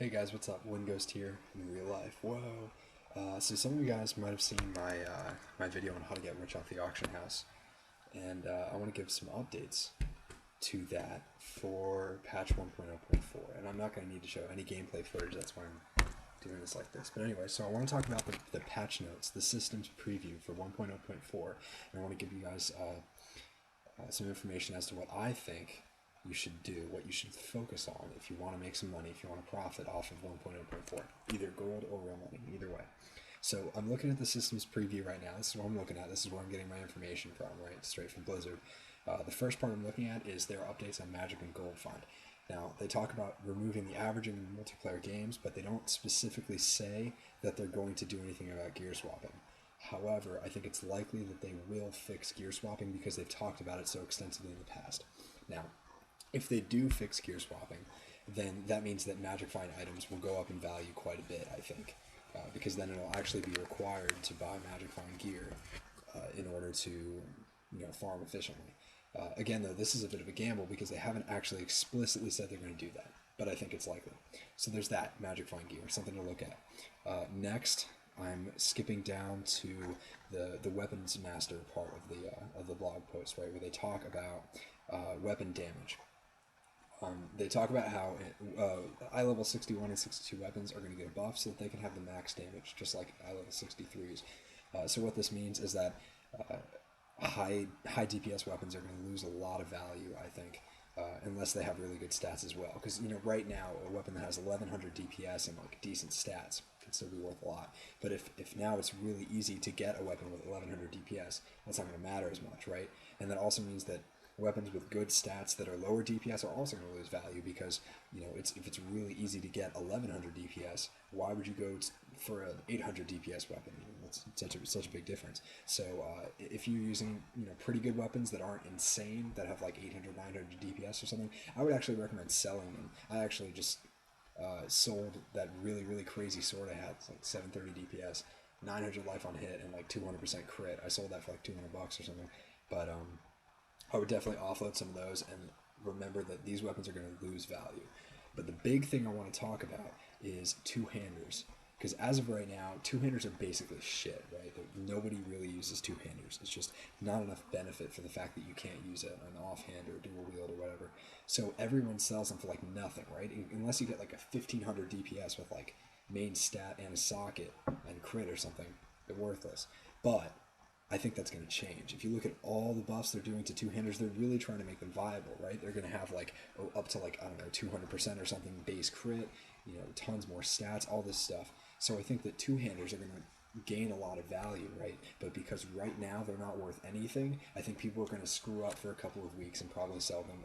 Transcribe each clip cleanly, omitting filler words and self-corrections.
Hey guys, what's up? Wind Ghost here in real life. Whoa. So some of you guys might have seen my video on how to get rich off the auction house, and I want to give some updates to that for patch 1.0.4. And I'm not going to need to show any gameplay footage. That's why I'm doing this like this. But anyway, so I want to talk about the patch notes, the system's preview for 1.0.4, and I want to give you guys some information as to what I think you should do, what you should focus on if you want to make some money, if you want to profit off of 1.0.4, either gold or real money, either way. So I'm looking at the systems preview right now. This is what I'm looking at. This is where I'm getting my information from, right? Straight from Blizzard. The first part I'm looking at is their updates on Magic and Gold Fund. Now, they talk about removing the averaging in multiplayer games, but they don't specifically say that they're going to do anything about gear swapping. However, I think it's likely that they will fix gear swapping because they've talked about it so extensively in the past. Now, if they do fix gear swapping, then that means that Magic Find items will go up in value quite a bit, I think, because then it'll actually be required to buy Magic Find gear in order to, farm efficiently. Again, though, this is a bit of a gamble because they haven't actually explicitly said they're going to do that, but I think it's likely. So there's that, Magic Find gear, something to look at. Next, I'm skipping down to the weapons master part of the blog post, right, where they talk about weapon damage. They talk about how eye level 61 and 62 weapons are going to get a buff so that they can have the max damage, just like eye level 63s. So what this means is that high DPS weapons are going to lose a lot of value, I think, unless they have really good stats as well. Because right now a weapon that has 1100 DPS and like decent stats can still be worth a lot. But if now it's really easy to get a weapon with 1100 DPS, that's not going to matter as much, right? And that also means that weapons with good stats that are lower DPS are also going to lose value because if it's really easy to get 1100 DPS, why would you go for an 800 DPS weapon? That's such a big difference. So if you're using pretty good weapons that aren't insane, that have like 800 900 DPS or something, I would actually recommend selling them. I actually just sold that really crazy sword I had. It's like 730 DPS, 900 life on hit, and like 200% crit. I sold that for like $200 or something, but I would definitely offload some of those and remember that these weapons are going to lose value. But the big thing I want to talk about is two-handers. Because as of right now, two-handers are basically shit, right? Nobody really uses two-handers. It's just not enough benefit for the fact that you can't use an offhand or dual wield or whatever. So everyone sells them for like nothing, right? Unless you get like a 1500 DPS with like main stat and a socket and crit or something, they're worthless. But I think that's going to change. If you look at all the buffs they're doing to two-handers, they're really trying to make them viable, right? They're going to have like up to like, I don't know, 200% or something base crit, tons more stats, all this stuff. So I think that two-handers are going to gain a lot of value, right? But because right now they're not worth anything, I think people are going to screw up for a couple of weeks and probably sell them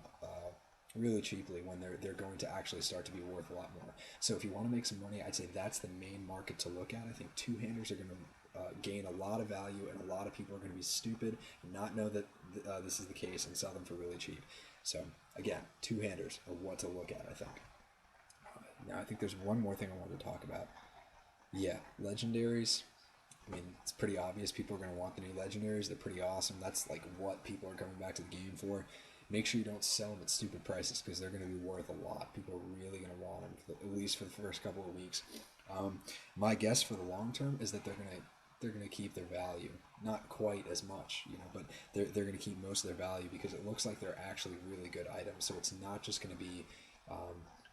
really cheaply when they're going to actually start to be worth a lot more. So if you want to make some money, I'd say that's the main market to look at. I think two-handers are going to gain a lot of value, and a lot of people are going to be stupid and not know that this is the case and sell them for really cheap. So again, two-handers are what to look at, I think. Now I think there's one more thing I wanted to talk about. Yeah, legendaries. I mean, it's pretty obvious people are going to want the new legendaries. They're pretty awesome. That's like what people are coming back to the game for. Make sure you don't sell them at stupid prices because they're going to be worth a lot. People are really going to want them, at least for the first couple of weeks. My guess for the long term is that they're going to keep their value. Not quite as much, but they're going to keep most of their value because it looks like they're actually really good items. So it's not just going to be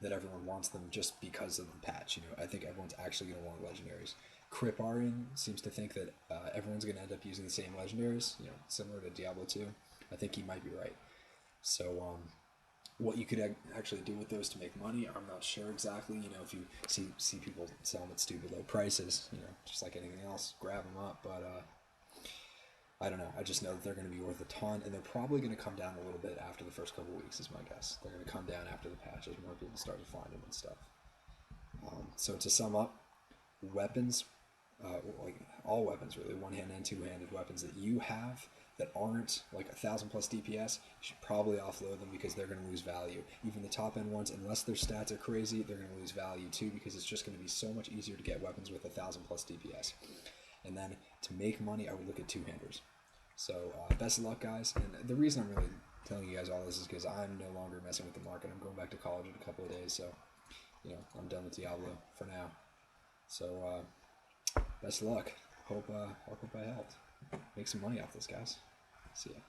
that everyone wants them just because of the patch. I think everyone's actually going to want legendaries. Kriparian seems to think that everyone's going to end up using the same legendaries, similar to Diablo 2. I think he might be right. So what you could actually do with those to make money, I'm not sure exactly. If you see people sell them at stupid low prices, just like anything else, grab them up. But I don't know. I just know that they're going to be worth a ton, and they're probably going to come down a little bit after the first couple of weeks, is my guess. They're going to come down after the patch as more people start to find them and stuff. So to sum up, weapons, like all weapons really, one-hand and two-handed weapons that you have that aren't like 1,000 plus DPS, you should probably offload them because they're going to lose value. Even the top end ones, unless their stats are crazy, they're going to lose value too because it's just going to be so much easier to get weapons with 1,000 plus DPS. And then to make money, I would look at two-handers. So best of luck, guys. And the reason I'm really telling you guys all this is because I'm no longer messing with the market. I'm going back to college in a couple of days, so I'm done with Diablo for now. So best of luck. Hope I helped. Make some money off this, guys. See ya.